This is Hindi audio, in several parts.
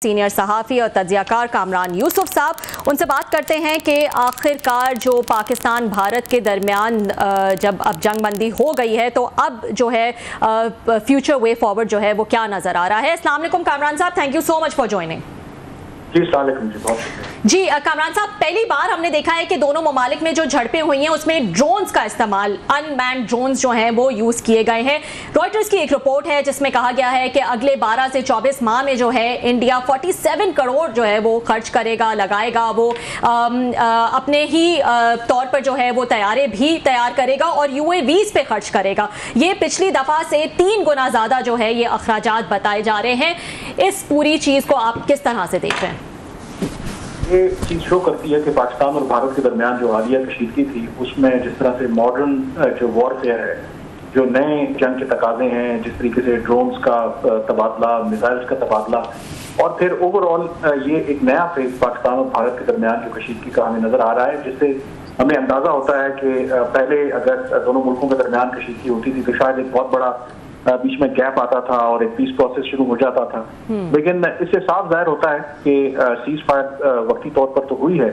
सीनियर सहाफ़ी और तज्ज़ियाकार कामरान यूसुफ साहब, उनसे बात करते हैं कि आखिरकार जो पाकिस्तान भारत के दरमियान जब अब जंगबंदी हो गई है तो अब जो है फ्यूचर वे फॉरवर्ड जो है वो क्या नज़र आ रहा है। अस्सलाम वालेकुम कामरान साहब, thank you so much for joining. जी कामरान साहब, पहली बार हमने देखा है कि दोनों ममालिक में जो झड़पें हुई हैं उसमें ड्रोन्स का इस्तेमाल, अनमैन्ड ड्रोन्स जो हैं वो यूज़ किए गए हैं। रॉयटर्स की एक रिपोर्ट है जिसमें कहा गया है कि अगले 12 से 24 माह में जो है इंडिया 47 करोड़ जो है वो खर्च करेगा, लगाएगा। वो अपने ही तौर पर जो है वो तैयारे भी तैयार करेगा और UAVs पे खर्च करेगा। ये पिछली दफ़ा से 3 गुना ज़्यादा जो है ये अखराजात बताए जा रहे हैं। इस पूरी चीज़ को आप किस तरह से देख रहे हैं? ये चीज़ शो करती है कि पाकिस्तान और भारत के दरमियान जो हालिया कशीदगी थी उसमें जिस तरह से मॉडर्न जो वॉरफेयर है, जो नए जंग के तकाजे हैं, जिस तरीके से ड्रोन्स का तबादला, मिसाइल्स का तबादला और फिर ओवरऑल ये एक नया फेज पाकिस्तान और भारत के दरमियान जो कशीदगी का हमें नज़र आ रहा है, जिससे हमें अंदाज़ा होता है कि पहले अगर दोनों मुल्कों के दरमियान कशीदगी होती थी तो शायद एक बहुत बड़ा बीच में गैप आता था और एक पीस प्रोसेस शुरू हो जाता था। लेकिन इससे साफ जाहिर होता है कि सीज फायर वक्ती तौर पर तो हुई है,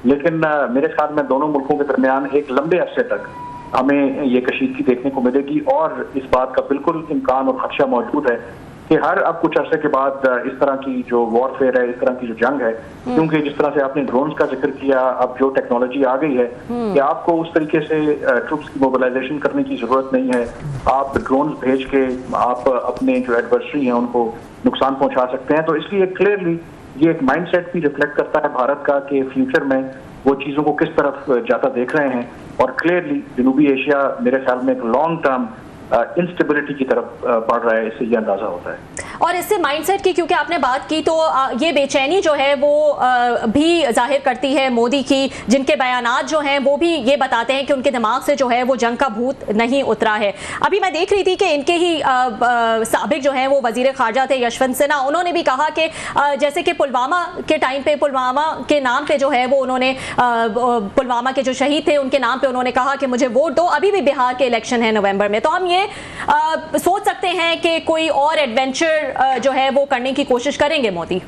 लेकिन मेरे ख्याल में दोनों मुल्कों के दरमियान एक लंबे अरसे तक हमें ये कशीदगी देखने को मिलेगी और इस बात का बिल्कुल इम्कान और खदशा मौजूद है कि हर अब कुछ अरसे के बाद इस तरह की जो वॉरफेयर है, इस तरह की जो जंग है, क्योंकि जिस तरह से आपने ड्रोन्स का जिक्र किया, अब जो टेक्नोलॉजी आ गई है कि आपको उस तरीके से ट्रूप्स की मोबिलाइजेशन करने की जरूरत नहीं है। आप ड्रोन्स भेज के आप अपने जो एडवर्सरी हैं उनको नुकसान पहुंचा सकते हैं। तो इसलिए क्लियरली ये एक माइंडसेट भी रिफ्लेक्ट करता है भारत का कि फ्यूचर में वो चीज़ों को किस तरफ जाता देख रहे हैं और क्लियरली जनूबी एशिया मेरे ख्याल में एक लॉन्ग टर्म इंस्टेबिलिटी की तरफ बढ़ रहा है, इससे ये अंदाजा होता है। और इससे माइंडसेट की क्योंकि आपने बात की तो ये बेचैनी जो है वो भी जाहिर करती है मोदी की, जिनके बयानात जो हैं वो भी ये बताते हैं कि उनके दिमाग से जो है वो जंग का भूत नहीं उतरा है। अभी मैं देख रही थी कि इनके ही साबिक जो हैं वो वजीर खारजा थे यशवंत सिन्हा, उन्होंने भी कहा कि जैसे कि पुलवामा के टाइम पे पुलवामा के नाम पे जो है वो उन्होंने पुलवामा के जो शहीद थे उनके नाम पे उन्होंने कहा कि मुझे वोट दो। अभी भी बिहार के इलेक्शन है नवंबर में, तो हम ये सोच सकते हैं कि कोई और एडवेंचर जो है वो करने की कोशिश करेंगे मोदी।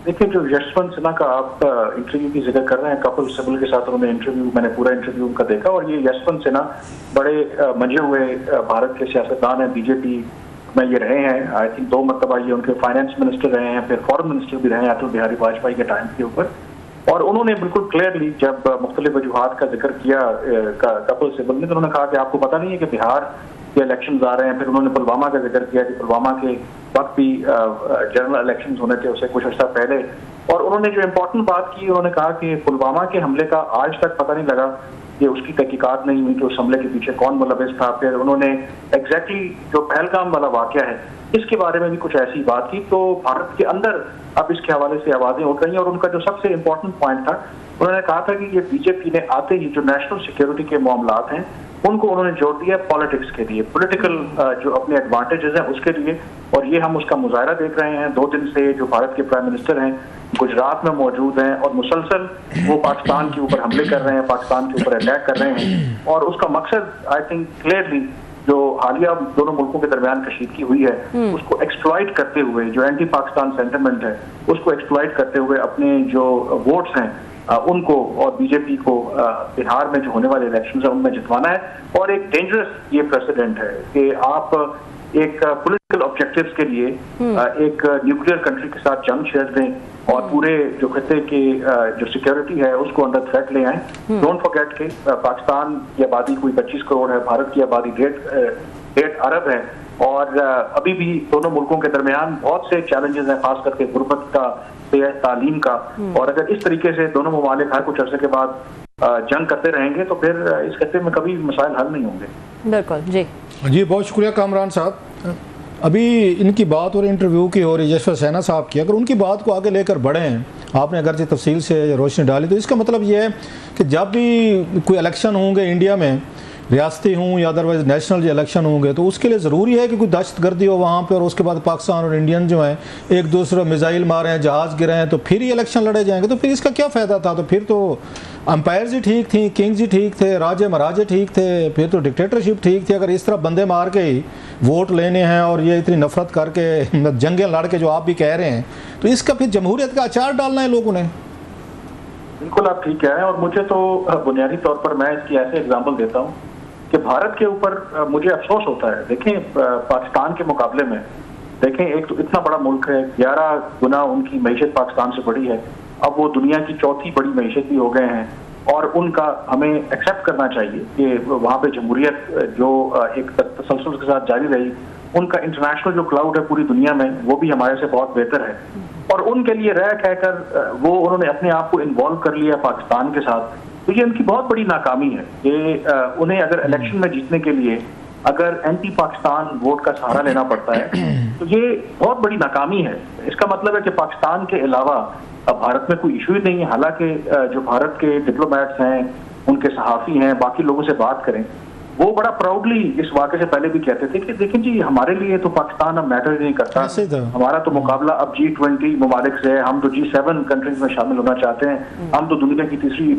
देखिए, जो यशवंत सिन्हा का आप इंटरव्यू की जिक्र कर रहे हैं, कपिल सिब्बल के साथ उन्होंने इंटरव्यू, मैंने पूरा इंटरव्यू उनका देखा और ये यशवंत सिन्हा बड़े मंजे हुए भारत के सियासतदान हैं, बीजेपी में ये रहे हैं। आई थिंक 2 मरतबा ये उनके फाइनेंस मिनिस्टर रहे हैं, फिर फॉरेन मिनिस्टर भी रहे हैं अटल बिहारी वाजपेयी के टाइम के ऊपर। और उन्होंने बिल्कुल क्लियरली जब मुख्तलिफ वजूहात का जिक्र किया कपिल सिब्बल ने, तो उन्होंने कहा कि आपको पता नहीं है कि बिहार के इलेक्शंस आ रहे हैं। फिर उन्होंने पुलवामा का जिक्र किया कि पुलवामा के वक्त भी जनरल इलेक्शंस होने थे उससे कुछ अर्सा पहले। और उन्होंने जो इम्पोर्टेंट बात की, उन्होंने कहा कि पुलवामा के हमले का आज तक पता नहीं लगा कि उसकी तहकीकात नहीं हुई कि उस हमले के पीछे कौन मुलविस था। फिर उन्होंने एग्जैक्टली जो पहलगाम वाला वाकया है इसके बारे में भी कुछ ऐसी बात की। तो भारत के अंदर अब इसके हवाले से आवाजें उठ रही हैं और उनका जो सबसे इम्पोर्टेंट पॉइंट था, उन्होंने कहा था कि ये बीजेपी ने आते ही जो नेशनल सिक्योरिटी के मामलात हैं उनको उन्होंने जोड़ दिया पॉलिटिक्स के लिए, पॉलिटिकल जो अपने एडवांटेजेस हैं उसके लिए। और ये हम उसका मुजाहरा देख रहे हैं 2 दिन से। जो भारत के प्राइम मिनिस्टर हैं गुजरात में मौजूद हैं और मुसलसल वो पाकिस्तान के ऊपर हमले कर रहे हैं, पाकिस्तान के ऊपर अटैक कर रहे हैं। और उसका मकसद आई थिंक क्लियरली जो हालिया दोनों मुल्कों के दरमियान कशीदगी हुई है उसको एक्सप्लॉइट करते हुए, जो एंटी पाकिस्तान सेंटिमेंट है उसको एक्सप्लॉइट करते हुए अपने जो वोट्स हैं उनको और बीजेपी को बिहार में जो होने वाले इलेक्शन है उनमें जितवाना है। और एक डेंजरस ये प्रेसिडेंट है कि आप एक पॉलिटिकल ऑब्जेक्टिव्स के लिए एक न्यूक्लियर कंट्री के साथ जंग छेड़ दें और पूरे जो खत्ते की जो सिक्योरिटी है उसको अंडर थ्रेट ले आए। डोंट फॉरगेट कि पाकिस्तान की आबादी कोई 25 करोड़ है, भारत की आबादी 1.5 अरब है और अभी भी दोनों मुल्कों के दरमियान बहुत से चैलेंजेस हैं, खास करके गुर्बत का, तालीम का। और अगर इस तरीके से दोनों ममालिक हर कुछ अर्से के बाद जंग करते रहेंगे तो फिर इस खत्ते में कभी मसाइल हल नहीं होंगे। बिल्कुल जी, बहुत शुक्रिया कामरान साहब। अभी इनकी बात और इंटरव्यू की और यशवंत सिन्हा साहब की, अगर उनकी बात को आगे लेकर बढ़े हैं, आपने अगर तफसील से रोशनी डाली, तो इसका मतलब ये है कि जब भी कोई इलेक्शन होंगे इंडिया में रियासती हों या अदरवाइज नेशनल जो इलेक्शन होंगे, तो उसके लिए ज़रूरी है कि कोई दहशतगर्दी हो वहाँ पे और उसके बाद पाकिस्तान और इंडियन जो हैं एक दूसरे मिसाइल मारे हैं, जहाज़ गिरे हैं, तो फिर ही इलेक्शन लड़े जाएंगे? तो फिर इसका क्या फ़ायदा था? तो फिर तो अंपायर्स ही ठीक थी, किंग्स ही ठीक थे, राजे महाराजे ठीक थे, फिर तो डिक्टेटरशिप ठीक थी। अगर इस तरह बंदे मार के ही वोट लेने हैं और ये इतनी नफरत करके जंगें लड़ के जो आप भी कह रहे हैं, तो इसका फिर जमहूरियत का अचार डालना है लोगों ने। बिल्कुल आप ठीक कह रहे हैं। और मुझे तो बुनियादी तौर पर मैं इसकी ऐसे एग्जाम्पल देता हूँ कि भारत के ऊपर मुझे अफसोस होता है। देखें पाकिस्तान के मुकाबले में, देखें एक तो इतना बड़ा मुल्क है, 11 गुना उनकी मईशत पाकिस्तान से बड़ी है, अब वो दुनिया की चौथी बड़ी मईशत भी हो गए हैं, और उनका हमें एक्सेप्ट करना चाहिए कि वहाँ पे जमहूरियत जो एक तसलसल के साथ जारी रही, उनका इंटरनेशनल जो क्लाउड है पूरी दुनिया में वो भी हमारे से बहुत बेहतर है। और उनके लिए रह कहकर वो उन्होंने अपने आप को इन्वॉल्व कर लिया पाकिस्तान के साथ, तो ये उनकी बहुत बड़ी नाकामी है कि उन्हें अगर इलेक्शन में जीतने के लिए अगर एंटी पाकिस्तान वोट का सहारा लेना पड़ता है तो ये बहुत बड़ी नाकामी है। इसका मतलब है कि पाकिस्तान के अलावा अब भारत में कोई इशू ही नहीं है। हालांकि जो भारत के डिप्लोमेट्स हैं, उनके सहाफ़ी हैं, बाकी लोगों से बात करें, वो बड़ा प्राउडली इस वाक़े से पहले भी कहते थे कि देखिए जी हमारे लिए तो पाकिस्तान अब मैटर नहीं करता, हमारा तो मुकाबला अब G20 ममालिक से है, हम तो G7 कंट्रीज में शामिल होना चाहते हैं, हम तो दुनिया की तीसरी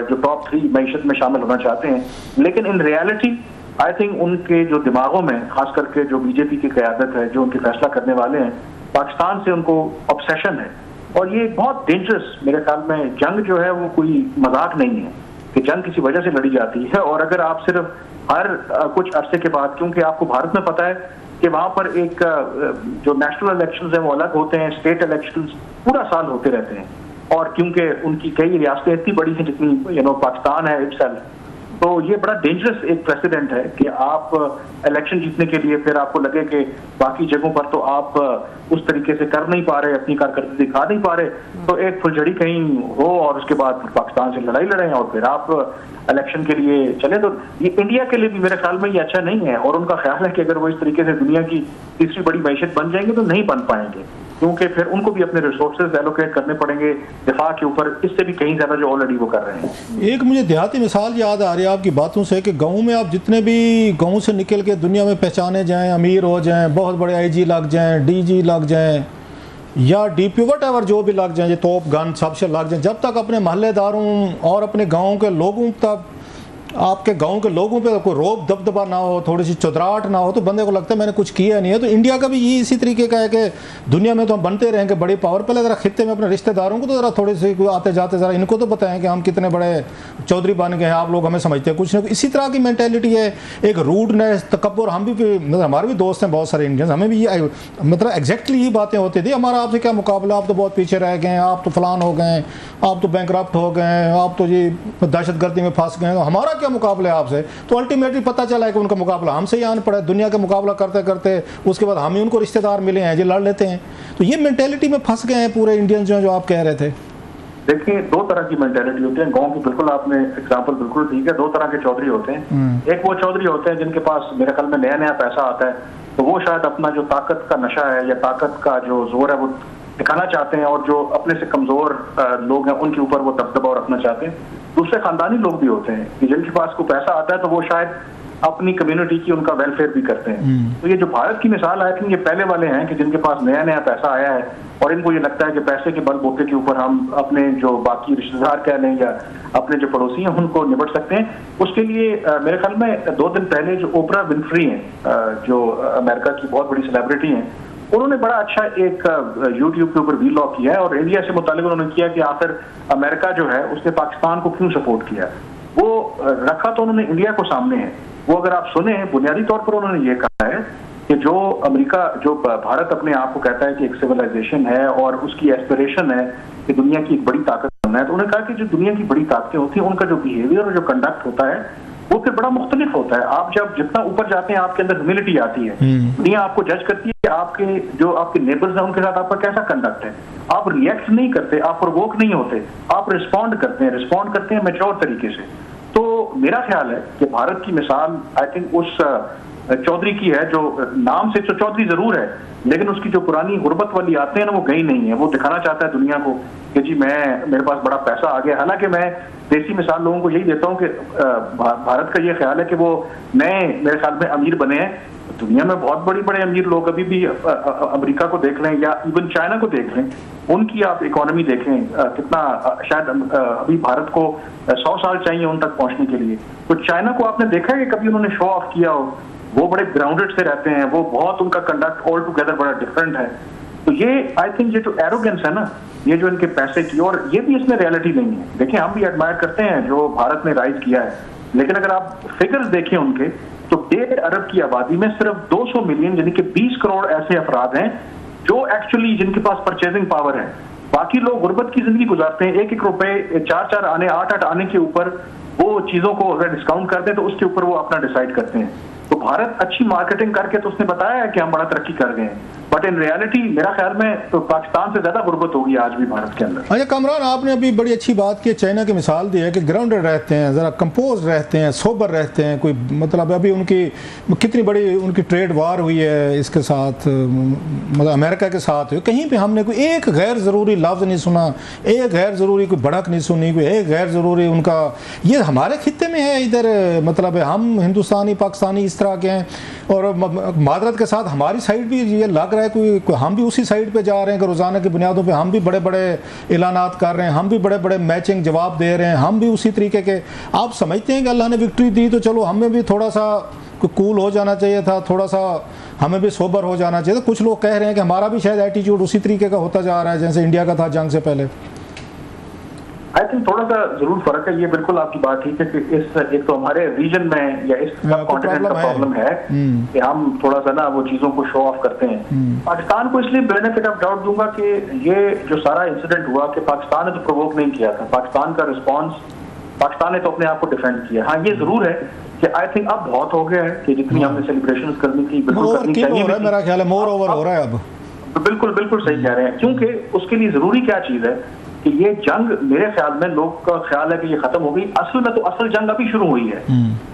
जो टॉप 3 मईशत में शामिल होना चाहते हैं। लेकिन इन रियलिटी आई थिंक उनके जो दिमागों में, खास करके जो बीजेपी की क़यादत है, जो उनके फैसला करने वाले हैं, पाकिस्तान से उनको ऑब्सेशन है। और ये बहुत डेंजरस, मेरे ख्याल में जंग जो है वो कोई मजाक नहीं है कि जंग किसी वजह से लड़ी जाती है। और अगर आप सिर्फ हर कुछ अरसे के बाद, क्योंकि आपको भारत में पता है कि वहां पर एक जो नेशनल इलेक्शंस हैं वो अलग होते हैं, स्टेट इलेक्शंस पूरा साल होते रहते हैं, और क्योंकि उनकी कई रियासतें इतनी बड़ी हैं जितनी पाकिस्तान है इटसेल्फ, तो ये बड़ा डेंजरस एक प्रेसिडेंट है कि आप इलेक्शन जीतने के लिए फिर आपको लगे कि बाकी जगहों पर तो आप उस तरीके से कर नहीं पा रहे, अपनी कारकर्दगी दिखा नहीं पा रहे, तो एक फुलझड़ी कहीं हो और उसके बाद पाकिस्तान से लड़ाई लड़ें और फिर आप इलेक्शन के लिए चले। तो ये इंडिया के लिए भी मेरे ख्याल में ये अच्छा नहीं है। और उनका ख्याल है कि अगर वो इस तरीके से दुनिया की तीसरी बड़ी मईशत बन जाएंगे तो नहीं बन पाएंगे, क्योंकि फिर उनको भी अपने रिसोर्सेज एलोकेट करने पड़ेंगे दिफा के ऊपर, इससे भी कहीं ज्यादा जो ऑलरेडी वो कर रहे हैं। एक मुझे देहाती मिसाल याद आ रही है आपकी बातों से कि गाँव में आप जितने भी गाँव से निकल के दुनिया में पहचाने जाएं, अमीर हो जाएं, बहुत बड़े IG लग जाएं, DG लग जाएं या DP वट एवर जो भी लग जाएं, ये तोप गन सबसे लग जाएं, जब तक अपने महल्लेदारों और अपने गाँव के लोगों तक, आपके गांव के लोगों पे कोई रोब दबदबा ना हो, थोड़ी सी चुदराहट ना हो, तो बंदे को लगता है मैंने कुछ किया नहीं है। तो इंडिया का भी ये इसी तरीके का है कि दुनिया में तो हम बनते रहेंगे बड़ी पावर, पहले ज़रा खित्ते में अपने रिश्तेदारों को तो ज़रा थोड़े से आते जाते ज़रा इनको तो बताएं कि हम कितने बड़े चौधरी बन गए हैं, आप लोग हमें समझते हैं कुछ नहीं। इसी तरह की मैंटेलिटी है, एक रूडनेस, तकब्बुर। हम भी मतलब हमारे भी दोस्त हैं बहुत सारे इंडियंस, हमें भी ये मतलब एग्जैक्टली ये बातें होती थी, हमारा आपसे क्या मुकाबला, आप तो बहुत पीछे रह गए, आप तो फलान हो गए, आप तो बैंकरप्ट हो गए, आप तो ये दहशतगर्दी में फंस गए, हमारा क्या मुकाबला है आपसे। तो अल्टीमेटली पता चला है कि उनका मुकाबला हमसे ही आना पड़ा है। दुनिया का मुकाबला करते करते उसके बाद हम ही उनको रिश्तेदार मिले हैं, जो लड़ लेते हैं। तो ये मेंटेलिटी में फंस गए हैं पूरे इंडियंस जो आप कह रहे थे। देखिए, दो तरह की मेंटेलिटी होती है गांव की, बिल्कुल आपने एग्जांपल बिल्कुल ठीक है। दो तरह के चौधरी होते हैं, एक वो चौधरी होते हैं जिनके पास मेरे ख्याल में नया नया पैसा आता है, तो वो शायद अपना जो ताकत का नशा है या ताकत का जो जोर है वो दिखाना चाहते हैं, और जो अपने से कमजोर लोग हैं उनके ऊपर वो दबदबा और रखना चाहते हैं। दूसरे खानदानी लोग भी होते हैं कि जिनके पास को पैसा आता है तो वो शायद अपनी कम्युनिटी की उनका वेलफेयर भी करते हैं। तो ये जो भारत की मिसाल है कि ये पहले वाले हैं कि जिनके पास नया नया पैसा आया है और इनको ये लगता है कि पैसे के बलबूते के ऊपर हम अपने जो बाकी रिश्तेदार कह लें या अपने जो पड़ोसी हैं उनको निपट सकते हैं। उसके लिए मेरे ख्याल में 2 दिन पहले जो ओपरा विनफ्री हैं, जो अमेरिका की बहुत बड़ी सेलिब्रिटी हैं, उन्होंने बड़ा अच्छा एक यूट्यूब के ऊपर वीलॉग किया है और इंडिया से मुतालिक उन्होंने किया कि आखिर अमेरिका जो है उसने पाकिस्तान को क्यों सपोर्ट किया। वो रखा तो उन्होंने इंडिया को सामने है। वो अगर आप सुने, बुनियादी तौर पर उन्होंने ये कहा है कि जो अमेरिका, जो भारत अपने आप को कहता है कि एक सिविलाइजेशन है और उसकी एस्पिरेशन है कि दुनिया की एक बड़ी ताकत बनना है, तो उन्होंने कहा कि जो दुनिया की बड़ी ताकतें होती हैं उनका जो बिहेवियर और जो कंडक्ट होता है वो फिर बड़ा मुख्तलिफ होता है। आप जब जितना ऊपर जाते हैं आपके अंदर ह्यूमिलिटी आती है, दुनिया आपको जज करती है कि आपके जो आपके नेबर्स हैं उनके साथ आपका कैसा कंडक्ट है। आप रिएक्ट नहीं करते, आप प्रोवोक नहीं होते, आप रिस्पॉन्ड करते हैं मैच्योर तरीके से। तो मेरा ख्याल है कि भारत की मिसाल आई थिंक उस चौधरी की है, जो नाम से तो चौधरी जरूर है, लेकिन उसकी जो पुरानी गुर्बत वाली आते हैं ना, वो गई नहीं है। वो दिखाना चाहता है दुनिया को कि जी मेरे पास बड़ा पैसा आ गया। हालांकि मैं देसी मिसाल लोगों को यही देता हूँ कि भारत का ये ख्याल है कि वो नए मेरे ख्याल में अमीर बने हैं। दुनिया में बहुत बड़े अमीर लोग अभी भी, अमेरिका को देख लें या इवन चाइना को देख लें, उनकी आप इकोनॉमी देखें कितना, शायद अभी भारत को 100 साल चाहिए उन तक पहुंचने के लिए। तो चाइना को आपने देखा है कि कभी उन्होंने शो ऑफ किया हो? वो बड़े ग्राउंडेड से रहते हैं, वो बहुत, उनका कंडक्ट ऑल टुगेदर बड़ा डिफरेंट है। तो ये आई थिंक ये जो एरोगेंस है ना, ये जो इनके पैसे की, और ये भी इसमें रियलिटी नहीं है। देखिए हम भी एडमायर करते हैं जो भारत ने राइज किया है, लेकिन अगर आप फिगर्स देखें उनके, तो 1.5 अरब की आबादी में सिर्फ 200 मिलियन यानी कि 20 करोड़ ऐसे अफराद हैं जो एक्चुअली जिनके पास परचेजिंग पावर है। बाकी लोग गुर्बत की जिंदगी गुजारते हैं। 1-1 रुपए 4-4 आने 8-8 आने के ऊपर वो चीजों को अगर डिस्काउंट करते हैं तो उसके ऊपर वो अपना डिसाइड करते हैं। तो भारत अच्छी मार्केटिंग करके तो उसने बताया है कि हम बड़ा तरक्की कर गए हैं, बट इन रियलिटी मेरा ख्याल में तो पाकिस्तान से ज्यादा गुर्बत होगी आज भी भारत के अंदर। अच्छा कामरान, आपने अभी बड़ी अच्छी बात की, चाइना की मिसाल दी है कि ग्राउंडेड रहते हैं, ज़रा कंपोज रहते हैं, सोबर रहते हैं। कोई मतलब अभी उनकी कितनी बड़ी उनकी ट्रेड वार हुई है इसके साथ, मतलब अमेरिका के साथ, कहीं पे हमने कोई एक गैर ज़रूरी लफ्ज़ नहीं सुना, एक गैर ज़रूरी कोई भड़क नहीं सुनी, कोई एक गैर ज़रूरी उनका। ये हमारे खित्ते में है इधर, मतलब हम हिंदुस्तानी पाकिस्तानी इस तरह के हैं, और मादरत के साथ हमारी साइड भी ये लग रहा है कोई हम भी उसी साइड पे जा रहे हैं कि रोज़ाना की बुनियादों पे हम भी बड़े बड़े ऐलानात कर रहे हैं, हम भी बड़े बड़े मैचिंग जवाब दे रहे हैं, हम भी उसी तरीके के। आप समझते हैं कि अल्लाह ने विक्ट्री दी तो चलो हमें भी थोड़ा सा कूल हो जाना चाहिए था, थोड़ा सा हमें भी सोबर हो जाना चाहिए था। कुछ लोग कह रहे हैं कि हमारा भी शायद एटीट्यूड उसी तरीके का होता जा रहा है जैसे इंडिया का था जंग से पहले। आई थिंक थोड़ा सा जरूर फर्क है। ये बिल्कुल आपकी बात ठीक है कि इस एक तो हमारे रीजन में या इस कॉन्टिनेंट का प्रॉब्लम है कि हम थोड़ा सा ना वो चीजों को शो ऑफ करते हैं। पाकिस्तान को इसलिए बेनिफिट ऑफ डाउट दूंगा कि ये जो सारा इंसिडेंट हुआ कि पाकिस्तान ने तो प्रोवोक नहीं किया था, पाकिस्तान का रिस्पॉन्स, पाकिस्तान ने तो अपने आप को डिफेंड किया। हाँ ये जरूर है कि आई थिंक अब बहुत हो गया है कि जितनी हमने सेलिब्रेशन करनी थी बिल्कुल करनी चाहिए। मेरा ख्याल है मोर ओवर हो रहा है अब। बिल्कुल बिल्कुल सही कह रहे हैं, क्योंकि उसके लिए जरूरी क्या चीज है कि ये जंग, मेरे ख्याल में लोग का ख्याल है कि ये खत्म हो गई, असल में तो असल जंग अभी शुरू हुई है।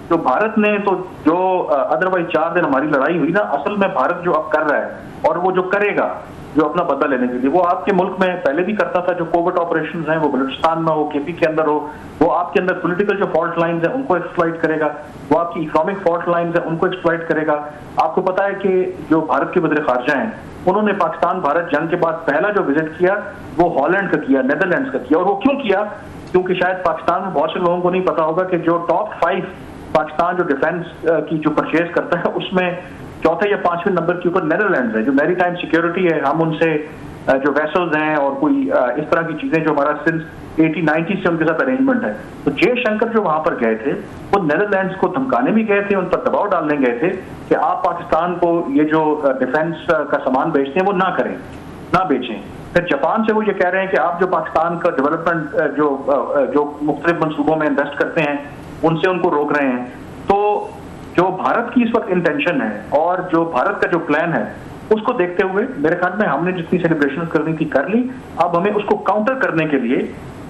जो भारत ने तो जो अदरवाइज 4 दिन हमारी लड़ाई हुई ना, असल में भारत जो अब कर रहा है और वो जो करेगा जो अपना बदला लेने के लिए, वो आपके मुल्क में पहले भी करता था। जो कोविड ऑपरेशन हैं वो बलूचिस्तान में हो, केपी के अंदर हो, वो आपके अंदर पॉलिटिकल जो फॉल्ट लाइंस हैं उनको एक्सप्लॉइट करेगा, वो आपकी इकोनॉमिक फॉल्ट लाइंस हैं उनको एक्सप्लॉइट करेगा। आपको पता है कि जो भारत के वज़ीर ख़ारजा हैं उन्होंने पाकिस्तान भारत जंग के बाद पहला जो विजिट किया वो हॉलैंड का किया, नेदरलैंड्स का किया। और वो क्यों किया? क्योंकि शायद पाकिस्तान में बहुत से लोगों को नहीं पता होगा कि जो टॉप 5 पाकिस्तान जो डिफेंस की जो परचेज करता है उसमें 4थे या 5वें नंबर के ऊपर नेदरलैंड्स है। जो मैरीटाइम सिक्योरिटी है, हम उनसे जो वेसल्स हैं और कोई इस तरह की चीजें जो हमारा सिंस 80-90 से उनके साथ अरेंजमेंट है। तो जयशंकर जो वहां पर गए थे वो नेदरलैंड्स को धमकाने भी गए थे, उन पर दबाव डालने गए थे कि आप पाकिस्तान को ये जो डिफेंस का सामान बेचते हैं वो ना करें, ना बेचें। फिर जापान से वो ये कह रहे हैं कि आप जो पाकिस्तान का डेवलपमेंट जो मुख्तलिफ मनसूबों में इन्वेस्ट करते हैं उनसे उनको रोक रहे हैं। तो जो भारत की इस वक्त इंटेंशन है और जो भारत का जो प्लान है उसको देखते हुए मेरे ख्याल में हमने जितनी सेलिब्रेशन करनी थी कर ली। अब हमें उसको काउंटर करने के लिए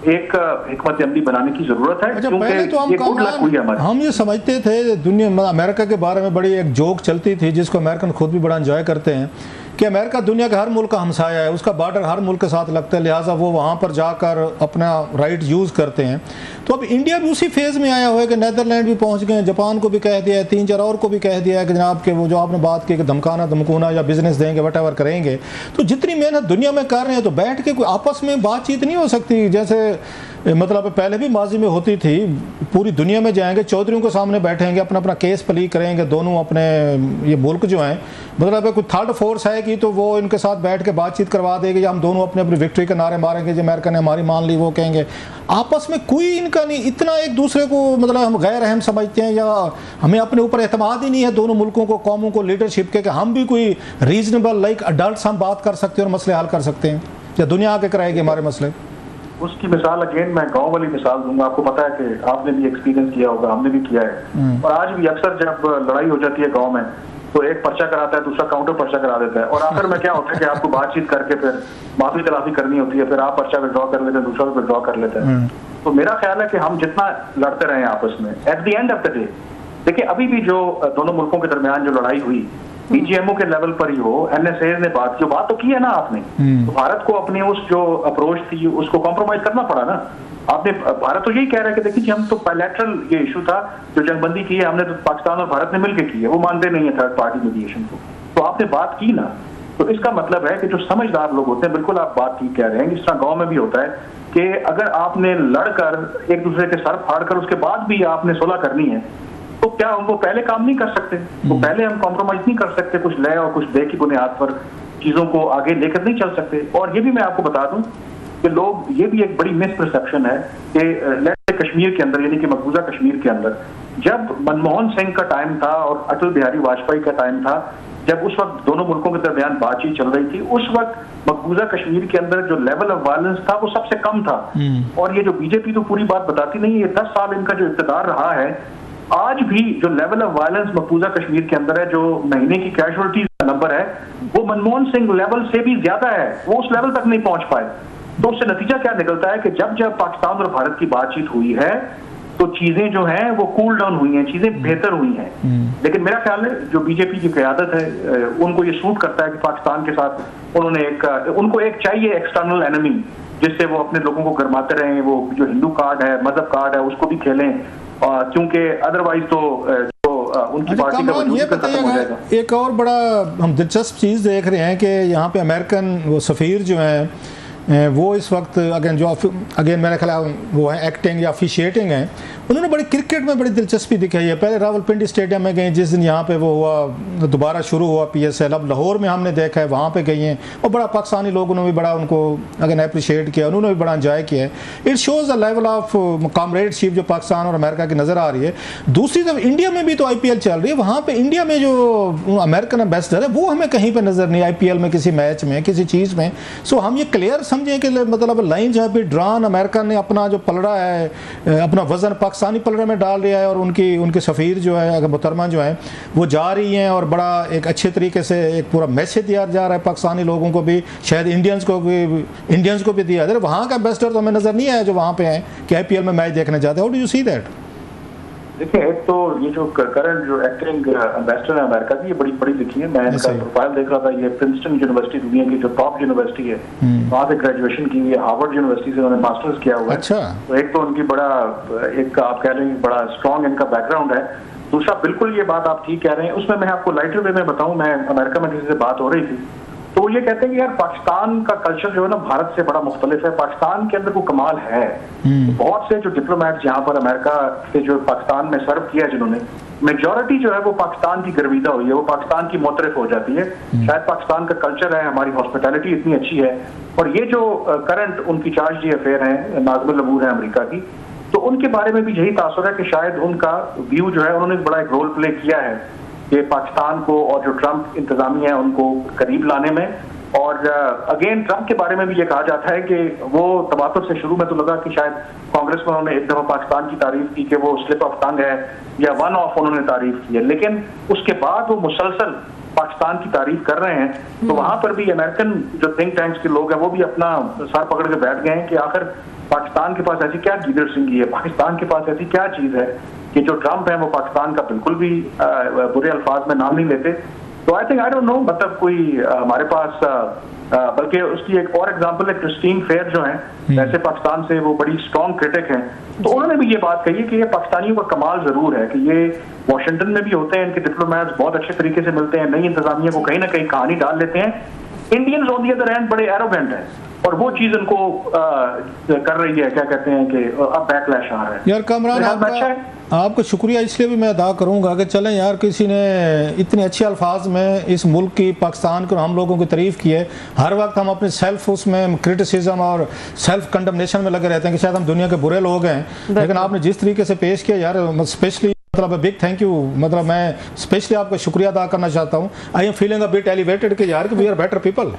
एक हिकमत अमली बनाने की जरूरत है। अच्छा, पहले तो हम ये समझते थे, दुनिया अमेरिका के बारे में बड़ी एक जोक चलती थी जिसको अमेरिकन खुद भी बड़ा एंजॉय करते हैं कि अमेरिका दुनिया के हर मुल्क का हमसाया है, उसका बॉर्डर हर मुल्क के साथ लगता है, लिहाजा वो वहाँ पर जाकर अपना राइट यूज़ करते हैं। तो अब इंडिया भी उसी फेज़ में आया हुआ है कि नेदरलैंड भी पहुँच गए, जापान को भी कह दिया है, 3-4 और को भी कह दिया है कि जनाब के वो जो आपने बात की कि धमकाना धमकाना या बिजनेस देंगे वटेवर करेंगे। तो जितनी मेहनत दुनिया में कर रहे हैं तो बैठ के कोई आपस में बातचीत नहीं हो सकती जैसे मतलब पहले भी माजी में होती थी। पूरी दुनिया में जाएंगे, चौधरियों के सामने बैठेंगे, अपना अपना केस प्ली करेंगे, दोनों अपने ये मुल्क जो हैं, मतलब कोई थर्ड फोर्स है कि तो वो इनके साथ बैठ के बातचीत करवा देगी या हम दोनों अपने अपनी विक्ट्री के नारे मारेंगे जो अमेरिका ने हमारी मान ली, वो कहेंगे। आपस में कोई इनका नहीं, इतना एक दूसरे को मतलब हम गैर अहम समझते हैं या हमें अपने ऊपर एतमाद ही नहीं है दोनों मुल्कों को, कौमों को, लीडरशिप के कि हम भी कोई रीजनेबल लाइक अडल्ट हम बात कर सकते हैं और मसले हल कर सकते हैं या दुनिया आके कराएगी हमारे मसले। उसकी मिसाल अगेन मैं गांव वाली मिसाल दूंगा। आपको पता है कि आपने भी एक्सपीरियंस किया होगा, हमने भी किया है, और आज भी अक्सर जब लड़ाई हो जाती है गांव में तो एक पर्चा कराता है, दूसरा काउंटर पर्चा करा देता है, और आखिर में क्या होता है कि आपको बातचीत करके फिर माफी तलाफी करनी होती है, फिर आप पर्चा विड्रॉ कर लेते हैं, दूसरा विड्रॉ कर लेते हैं। तो मेरा ख्याल है कि हम जितना लड़ते रहे आपस में, at the end of the day देखिए अभी भी जो दोनों मुल्कों के दरमियान जो लड़ाई हुई पीजीएमओ के लेवल पर ही हो, एनएसए ने बात तो की है ना आपने, तो भारत को अपनी उस जो अप्रोच थी उसको कॉम्प्रोमाइज करना पड़ा ना। आपने भारत तो यही कह रहा है कि देखिए हम तो बायलैटरल ये इशू था जो जंगबंदी की है हमने तो पाकिस्तान और भारत ने मिलकर की है, वो मानते नहीं है थर्ड पार्टी मीडिएशन को, तो आपने बात की ना। तो इसका मतलब है कि जो समझदार लोग होते हैं, बिल्कुल आप बात ठीक कह रहे हैं, इस तरह गांव में भी होता है कि अगर आपने लड़कर एक दूसरे के सर फाड़कर उसके बाद भी आपने सुलह करनी है तो क्या वो पहले काम नहीं कर सकते? वो पहले हम कॉम्प्रोमाइज नहीं कर सकते कुछ ले और कुछ दे की बुनियाद पर चीजों को आगे लेकर नहीं चल सकते? और ये भी मैं आपको बता दूं कि लोग, ये भी एक बड़ी मिसपरसेप्शन है कि कश्मीर के अंदर यानी कि मकबूजा कश्मीर के अंदर जब मनमोहन सिंह का टाइम था और अटल बिहारी वाजपेयी का टाइम था, जब उस वक्त दोनों मुल्कों के दरमियान बातचीत चल रही थी, उस वक्त मकबूजा कश्मीर के अंदर जो लेवल ऑफ वायलेंस था वो सबसे कम था। और ये जो बीजेपी तो पूरी बात बताती नहीं है, 10 साल इनका जो इक़्तिदार रहा है, आज भी जो लेवल ऑफ वायलेंस मकबूजा कश्मीर के अंदर है, जो महीने की कैजुअलिटीज का नंबर है, वो मनमोहन सिंह लेवल से भी ज्यादा है, वो उस लेवल तक नहीं पहुंच पाए। तो उससे नतीजा क्या निकलता है कि जब जब पाकिस्तान और भारत की बातचीत हुई है तो चीजें जो हैं वो कूल डाउन हुई हैं, चीजें बेहतर हुई हैं। लेकिन मेरा ख्याल है जो बीजेपी की क़यादत है उनको ये सूट करता है कि पाकिस्तान के साथ उनको एक चाहिए एक्सटर्नल एनिमी जिससे वो अपने लोगों को गरमाते रहें, वो जो हिंदू कार्ड है, मजहब कार्ड है, उसको भी खेलें, क्योंकि अदरवाइज तो उनकी पार्टी का वजूद खत्म हो जाएगा। एक और बड़ा हम दिलचस्प चीज़ देख रहे हैं कि यहाँ पे अमेरिकन वो सफ़ीर जो हैं वो इस वक्त अगेन मेरा ख्याल वो है एक्टिंग या ऑफिशिएटिंग है, उन्होंने बड़ी क्रिकेट में बड़ी दिलचस्पी दिखाई है। पहले रावलपिंडी स्टेडियम में गए जिस दिन यहाँ पे वो हुआ, दोबारा शुरू हुआ पीएसएल, अब लाहौर में हमने देखा है वहाँ पे गई हैं और बड़ा पाकिस्तानी लोगों ने भी बड़ा उनको अगेन अप्रिशिएट किया, उन्होंने भी बड़ा इंजॉय किया है। It shows the level of comradeship जो पाकिस्तान और अमेरिका की नज़र आ रही है। दूसरी तरफ इंडिया में भी तो IPL चल रही है, वहाँ पर इंडिया में जो अमेरिकन एम्बेसडर है वो हमें कहीं पर नज़र नहीं, IPL में किसी मैच में किसी चीज़ में। सो हम ये क्लियर समझें कि मतलब लाइन जहाँ पे ड्रान अमेरिका ने अपना जो पलड़ा है, अपना वजन पाकिस्तानी पलड़े में डाल दिया है और उनके सफ़ीर जो है अगर मुहतरमा जो है वो जा रही हैं और बड़ा एक अच्छे तरीके से एक पूरा मैसेज दिया जा रहा है पाकिस्तानी लोगों को भी, शायद इंडियंस को भी दिया जा रहा है। वहाँ का एम्बेसडर तो हमें नज़र नहीं आया जो वहाँ पे हैं कि IPL में मैच देखने जाते हैं। How do you see that? देखिए एक तो ये जो करंट जो एक्टिंग एम्बेसडर है अमेरिका की, ये बड़ी लिखी है, मैं इनका प्रोफाइल देख रहा था, ये प्रिंसटन यूनिवर्सिटी दुनिया की जो टॉप यूनिवर्सिटी है वहाँ से ग्रेजुएशन की हुई है, हार्वर्ड यूनिवर्सिटी से उन्होंने मास्टर्स किया हुआ है। अच्छा। तो एक तो उनकी बड़ा एक आप कह लेंगे बड़ा स्ट्रॉन्ग इनका बैकग्राउंड है। दूसरा बिल्कुल ये बात आप ठीक कह रहे हैं, उसमें मैं आपको लाइटर वे में बताऊँ, मैं अमेरिका में किसी से बात हो रही थी तो वो ये कहते हैं कि यार पाकिस्तान का कल्चर जो है ना भारत से बड़ा मुख्तलिफ है, पाकिस्तान के अंदर को कमाल है। बहुत से जो डिप्लोमेट यहाँ पर अमेरिका से जो पाकिस्तान में सर्व किया जिन्होंने, मेजॉरिटी जो है वो पाकिस्तान की गर्विदा हुई है, वो पाकिस्तान की मोतरफ हो जाती है। शायद पाकिस्तान का कल्चर है, हमारी हॉस्पिटैलिटी इतनी अच्छी है। और ये जो करंट उनकी चार्ज डी अफेयर है नाज़िमुल अबूर है अमेरिका की, तो उनके बारे में भी यही तासुर है कि शायद उनका व्यू जो है उन्होंने बड़ा एक रोल प्ले किया है कि पाकिस्तान को और जो ट्रंप इंतजामिया है उनको करीब लाने में। और अगेन ट्रंप के बारे में भी ये कहा जाता है कि वो तबातुर से शुरू में तो लगा कि शायद कांग्रेस में उन्होंने एक दफा पाकिस्तान की तारीफ की कि वो स्लिप ऑफ टंग है या वन ऑफ उन्होंने तारीफ की है, लेकिन उसके बाद वो मुसलसल पाकिस्तान की तारीफ कर रहे हैं। तो वहां पर भी अमेरिकन जो थिंक टैंक्स के लोग हैं वो भी अपना सर पकड़ के बैठ गए हैं कि आखिर पाकिस्तान के पास ऐसी क्या लीडरशिप है, पाकिस्तान के पास ऐसी क्या चीज है कि जो ट्रंप है वो पाकिस्तान का बिल्कुल भी बुरे अल्फाज में नाम नहीं लेते। तो I think I don't know, मतलब कोई हमारे पास बल्कि उसकी एक और एग्जांपल है क्रिस्टीन फेयर जो है, वैसे पाकिस्तान से वो बड़ी स्ट्रॉन्ग क्रिटिक हैं, तो उन्होंने भी ये बात कही है कि ये पाकिस्तानियों का कमाल जरूर है कि ये वॉशिंगटन में भी होते हैं, इनके डिप्लोमेट्स बहुत अच्छे तरीके से मिलते हैं, नई इंतजामिया को कहीं ना कहीं कहानी डाल लेते हैं। Indians on the other hand बड़े एरोगेंट हैं और वो चीज इनको कर रही है, क्या कहते हैं कि अब बैकलैश आ रहा है। यार कामरान आपको शुक्रिया इसलिए भी मैं अदा करूंगा कि चलें यार किसी ने इतने अच्छे अल्फाज में इस मुल्क की पाकिस्तान को हम लोगों की तारीफ़ की है। हर वक्त हम अपने सेल्फ उसमें क्रिटिसिज्म और सेल्फ कंडमनेशन में लगे रहते हैं कि शायद हम दुनिया के बुरे लोग हैं, लेकिन आपने जिस तरीके से पेश किया यार स्पेशली मतलब बिग थैंक यू, मतलब मैं स्पेशली आपका शुक्रिया अदा करना चाहता हूँ। I am feeling a bit elevated कि यार कि वी आर बेटर पीपल।